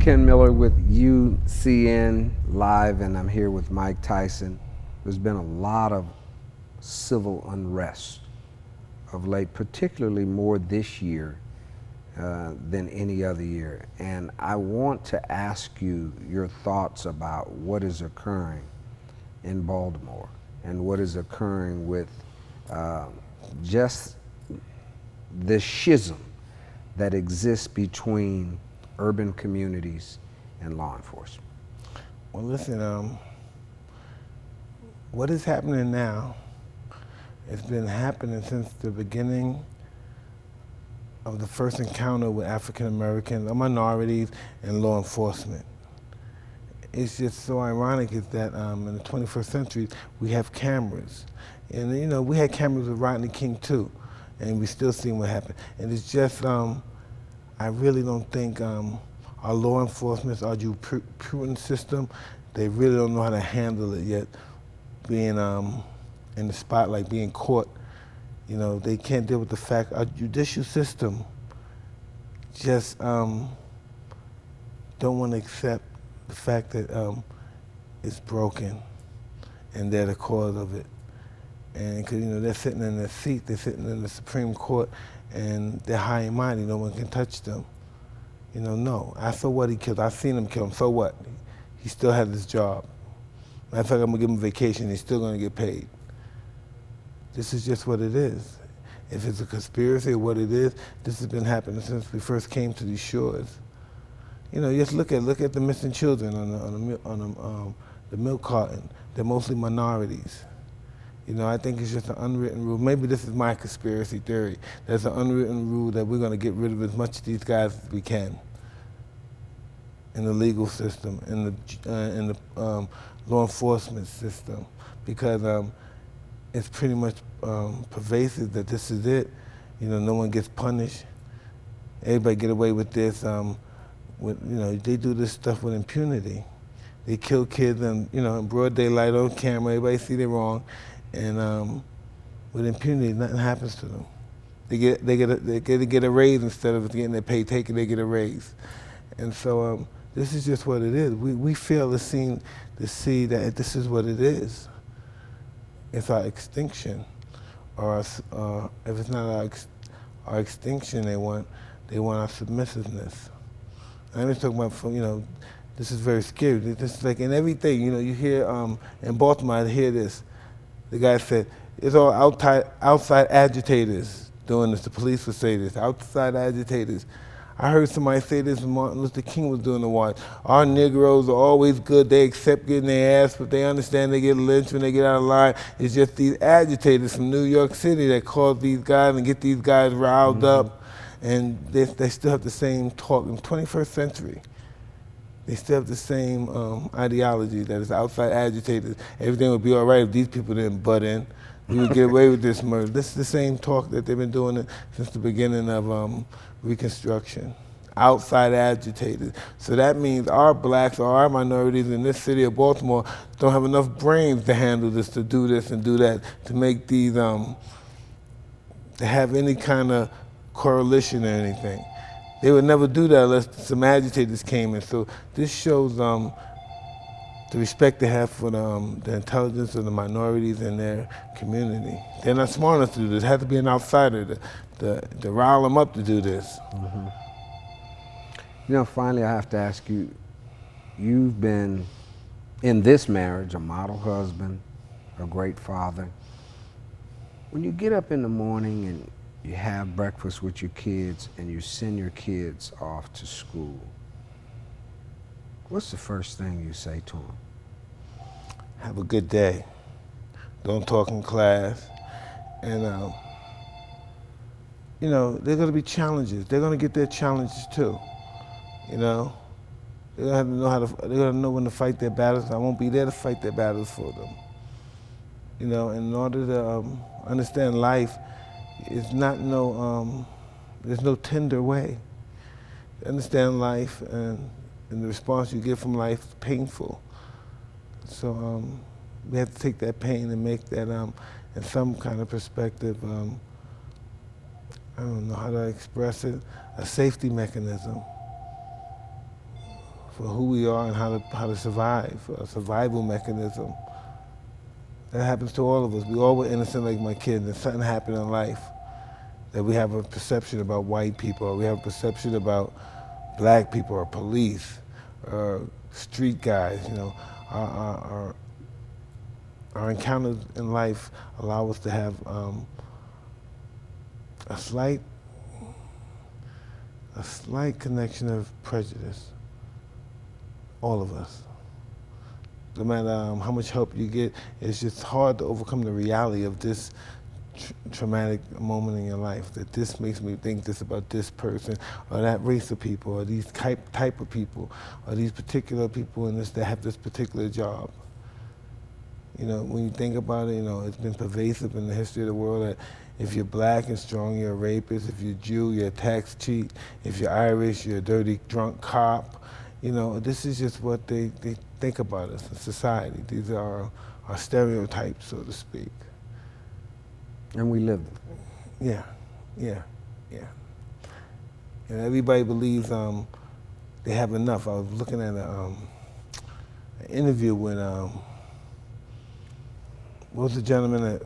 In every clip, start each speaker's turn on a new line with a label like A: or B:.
A: Ken Miller with UCN Live, and I'm here with Mike Tyson. There's been a lot of civil unrest of late, particularly more this year than any other year. And I want to ask you your thoughts about what is occurring in Baltimore and what is occurring with just the schism that exists between urban communities and law enforcement.
B: Well, listen, what is happening now has been happening since the beginning of the first encounter with African Americans, minorities, and law enforcement. It's just so ironic is that in the 21st century, we have cameras. And you know, we had cameras with Rodney King too, and we still see what happened. And it's just, I really don't think our law enforcement, our jurisprudence system, they really don't know how to handle it yet. Being in the spotlight, being caught, you know, they can't deal with the fact our judicial system just don't want to accept the fact that it's broken, and they're the cause of it. And because, you know, they're sitting in their seat, they're sitting in the Supreme Court, and they're high and mighty, no one can touch them. You know, no. I saw what he killed. I seen him kill him. So what? He still had his job. Matter of fact, I'm gonna give him vacation. He's still gonna get paid. This is just what it is. If it's a conspiracy or what it is, this has been happening since we first came to these shores. You know, just look at the missing children on the milk carton. They're mostly minorities. You know, I think it's just an unwritten rule. Maybe this is my conspiracy theory. There's an unwritten rule that we're going to get rid of as much of these guys as we can in the legal system, in the law enforcement system, because it's pretty much pervasive that this is it. You know, no one gets punished. Everybody get away with this. You know, they do this stuff with impunity. They kill kids in broad daylight on camera. Everybody see they're wrong. And with impunity, nothing happens to them. They get a raise instead of getting their pay taken. They get a raise, and so this is just what it is. We fail to see that this is what it is. It's our extinction, or if it's not our extinction, they want our submissiveness. I'm just talking about, you know, this is very scary. This is like in everything. You know, you hear in Baltimore, I hear this. The guy said, it's all outside agitators doing this. The police would say this, outside agitators. I heard somebody say this when Martin Luther King was doing the march. Our Negroes are always good. They accept getting their ass, but they understand they get lynched when they get out of line. It's just these agitators from New York City that cause these guys and get these guys riled up. And they still have the same talk in the 21st century. They still have the same ideology that is outside agitators. Everything would be all right if these people didn't butt in. We would get away with this murder. This is the same talk that they've been doing since the beginning of Reconstruction. Outside agitators. So that means our blacks or our minorities in this city of Baltimore don't have enough brains to handle this, to do this and do that, to make these, to have any kind of coalition or anything. They would never do that unless some agitators came in. So this shows the respect they have for the intelligence of the minorities in their community. They're not smart enough to do this. It has to be an outsider to rile them up to do this.
A: Mm-hmm. You know, finally, I have to ask you, you've been in this marriage a model husband, a great father. When you get up in the morning and you have breakfast with your kids and you send your kids off to school, what's the first thing you say to them?
B: Have a good day. Don't talk in class. And, you know, there are going to be challenges. They're going to get their challenges too. You know, they're going to have to know they're going to know when to fight their battles. I won't be there to fight their battles for them. You know, in order to understand life, it's not there's no tender way. To understand life and the response you get from life is painful. So we have to take that pain and make that in some kind of perspective, I don't know how to express it, a safety mechanism for who we are and how to survive, a survival mechanism. That happens to all of us. We all were innocent like my kids, and something happened in life that we have a perception about white people, or we have a perception about black people, or police, or street guys. You know, our encounters in life allow us to have a slight connection of prejudice. All of us. No matter how much help you get, it's just hard to overcome the reality of this traumatic moment in your life, that this makes me think this about this person, or that race of people, or these type of people, or these particular people in this that have this particular job. You know, when you think about it, you know, it's been pervasive in the history of the world that if you're black and strong, you're a rapist. If you're Jew, you're a tax cheat. If you're Irish, you're a dirty, drunk cop. You know, this is just what they think about us in society. These are our stereotypes, so to speak.
A: And we live them.
B: Yeah. And everybody believes they have enough. I was looking at an interview with, what was the gentleman that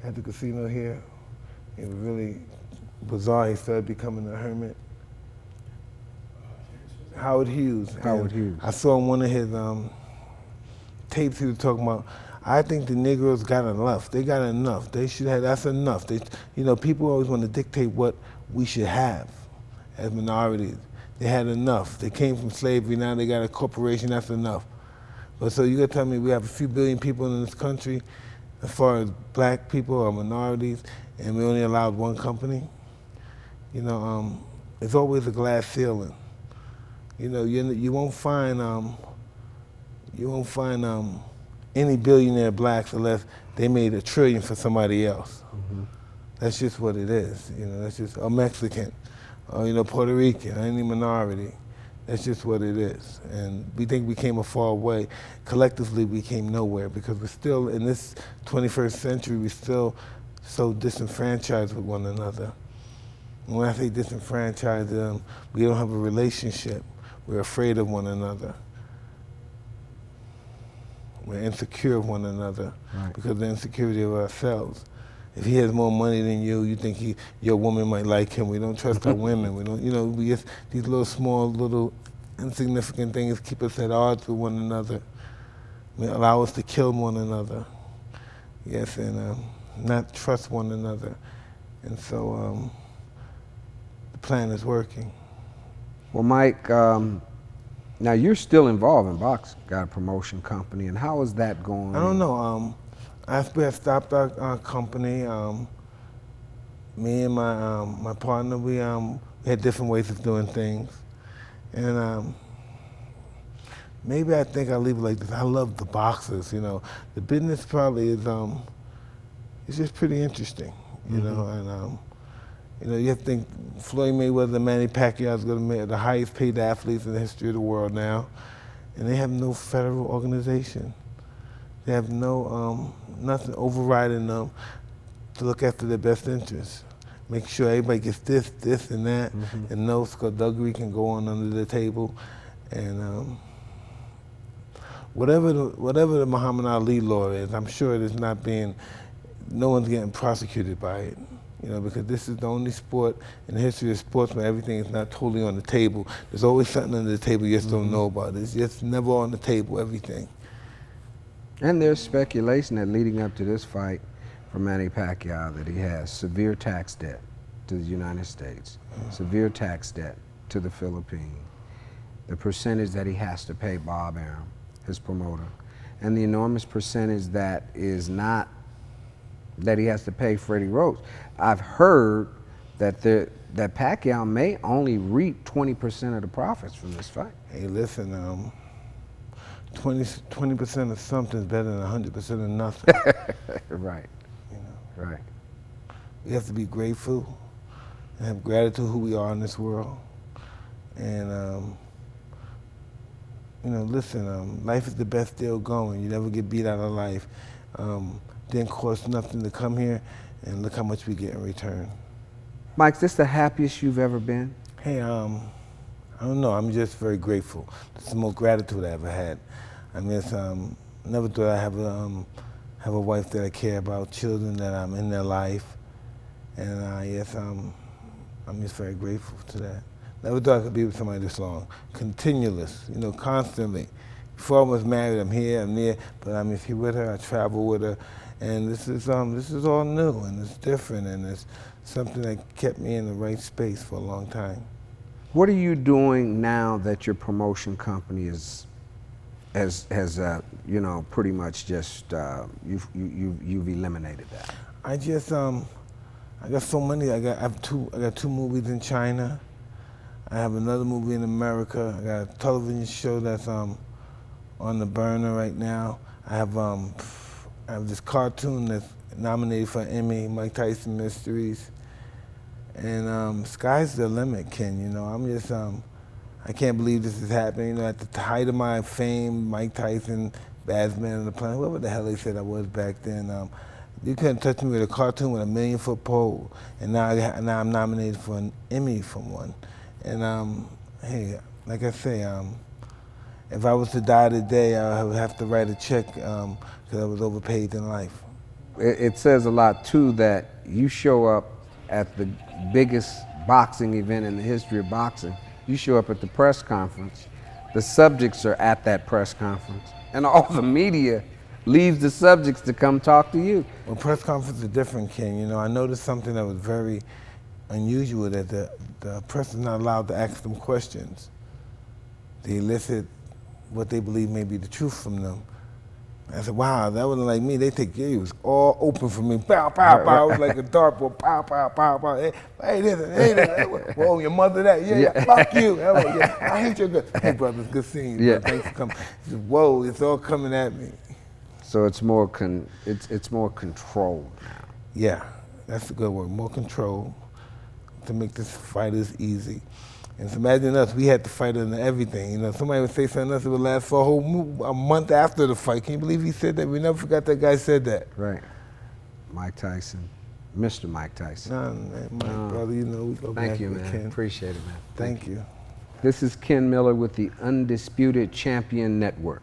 B: had the casino here? It was really bizarre. He started becoming a hermit. Howard Hughes.
A: Howard Hughes.
B: I saw one of his tapes. He was talking about, I think the Negroes got enough. They got enough. They should have, that's enough. You know, people always want to dictate what we should have as minorities. They had enough. They came from slavery, now they got a corporation, that's enough. But so you gotta tell me we have a few billion people in this country, as far as black people or minorities, and we only allowed one company? You know, it's always a glass ceiling. You know, you won't find any billionaire blacks unless they made $1 trillion for somebody else. Mm-hmm. That's just what it is. You know, that's just a Mexican, or you know, Puerto Rican, or any minority. That's just what it is. And we think we came a far way. Collectively, we came nowhere because we're still, in this 21st century, we're still so disenfranchised with one another. And when I say disenfranchised, we don't have a relationship. We're afraid of one another. We're insecure of one another, right, because of the insecurity of ourselves. If he has more money than you, you think your woman might like him. We don't trust our women. We don't, you know, we just, these little small, little insignificant things keep us at odds with one another. They allow us to kill one another. Yes, and not trust one another. And so the plan is working.
A: Well, Mike, now you're still involved in boxing. Got a promotion company, and how is that going?
B: I don't know. After I stopped our company, me and my partner, we had different ways of doing things, and maybe I think I'll leave it like this. I love the boxers, you know. The business probably is it's just pretty interesting, you mm-hmm. know, and you know, you have to think Floyd Mayweather and Manny Pacquiao is going to be the highest paid athletes in the history of the world now, and they have no federal organization. They have no nothing overriding them to look after their best interests. Make sure everybody gets this, and that, mm-hmm. and no skullduggery can go on under the table, and whatever the Muhammad Ali law is, I'm sure it is not being, no one's getting prosecuted by it. You know, because this is the only sport in the history of sports where everything is not totally on the table. There's always something under the table you just mm-hmm. don't know about. It's just never on the table, everything.
A: And there's speculation that leading up to this fight for Manny Pacquiao that he has severe tax debt to the United States, mm-hmm. severe tax debt to the Philippines, the percentage that he has to pay Bob Arum, his promoter, and the enormous percentage that is not, that he has to pay Freddie Roach. I've heard that that Pacquiao may only reap 20% of the profits from this fight.
B: Hey, listen, 20% of something is better than 100% of nothing.
A: Right.
B: You know,
A: right.
B: We have to be grateful and have gratitude who we are in this world. And you know, listen, life is the best deal going. You never get beat out of life. Didn't cost nothing to come here, and look how much we get in return.
A: Mike, is this the happiest you've ever been?
B: Hey, I don't know. I'm just very grateful. It's the most gratitude I ever had. I mean, never thought I'd have a wife that I care about, children that I'm in their life, and I'm just very grateful to that. Never thought I could be with somebody this long, continuous, constantly. Before I was married, I'm here, I'm there, but I'm here with her. I travel with her, and this is all new and it's different, and it's something that kept me in the right space for a long time.
A: What are you doing now that your promotion company has pretty much just you've eliminated that?
B: I got so many. I got two movies in China. I have another movie in America. I got a television show that's on the burner right now. I have this cartoon that's nominated for an Emmy, Mike Tyson Mysteries. And sky's the limit, Ken. I can't believe this is happening. At the height of my fame, Mike Tyson, baddest man on the planet, whatever the hell they said I was back then. You couldn't touch me with a cartoon with a 1,000,000-foot pole, and now I'm nominated for an Emmy from one. And hey, like I say, if I was to die today, I would have to write a check because I was overpaid in life.
A: It says a lot too that you show up at the biggest boxing event in the history of boxing. You show up at the press conference. The subjects are at that press conference, and all the media leaves the subjects to come talk to you.
B: Well, press conferences are different, Ken. I noticed something that was very unusual, that the press is not allowed to ask them questions. They elicit what they believe may be the truth from them. I said, wow, that wasn't like me. They take it was all open for me. Pow, pow, pow. It was like a dartboard. Pow, pow, pow, pow. Hey, this. Whoa, your mother that. Yeah. Fuck you. I hate your guts. Hey, brother, good seeing you.
A: Yeah.
B: Thanks for coming. Said, whoa, it's all coming at me.
A: So it's more controlled now.
B: Yeah, that's a good word. More control to make this fight as easy. And so imagine us, we had to fight under everything. Somebody would say something else that would last for a month after the fight. Can you believe he said that? We never forgot that guy said that.
A: Right. Mike Tyson, Mr. Mike Tyson.
B: Nah, man, Mike, brother, we go back.
A: Thank you, man.
B: Ken.
A: Appreciate it, man.
B: Thank you.
A: This is Ken Miller with the Undisputed Champion Network.